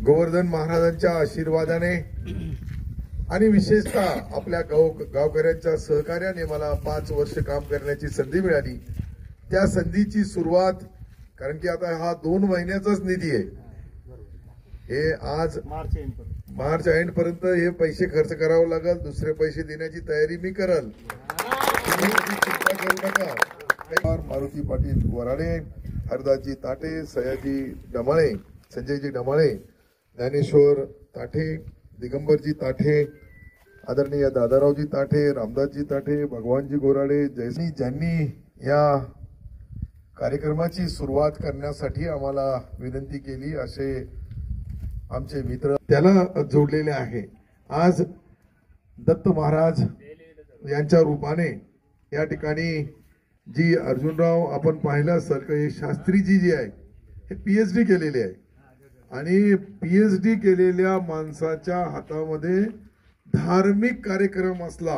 गोवर्धन महाराजांच्या आशीर्वादाने आणि विशेषतः आपल्या गावकऱ्यांच्या सहकार्याने मला 5 वर्ष काम करण्याची संधी मिळाली। त्या संधीची सुरुवात, कारण की आता हा 2 महिन्याचाच निधी आहे, हे आज मार्च एंड पर्यंत हे पैसे खर्च करावं लागेल, दुसरे पैसे देण्याची तयारी मी करल, चिंता करू नका। मारुती पाटील वराडे, हरदासजी ताटे, सयाजी डमाळे, संजयजी डमाळे, ज्ञानेश्वर ताठे, दिगंबरजी ताठे, आदरणीय दादारावजी ताठे, रामदासजी ताठे, भगवानजी गोराडे, जयसिंह, ज्यांनी या कार्यक्रमाची सुरुवात करण्यासाठी आम्हाला विनंती केली, असे आमचे मित्र त्याला जोडलेले आहे। आज दत्त महाराज यांच्या रूपाने या ठिकाणी जी अर्जुनराव आपण पाहिलं सर की शास्त्रीजी जी आहे हे PhD केलेले आहे आणि PhD केलेल्या माणसाच्या हातामध्ये धार्मिक कार्यक्रम असला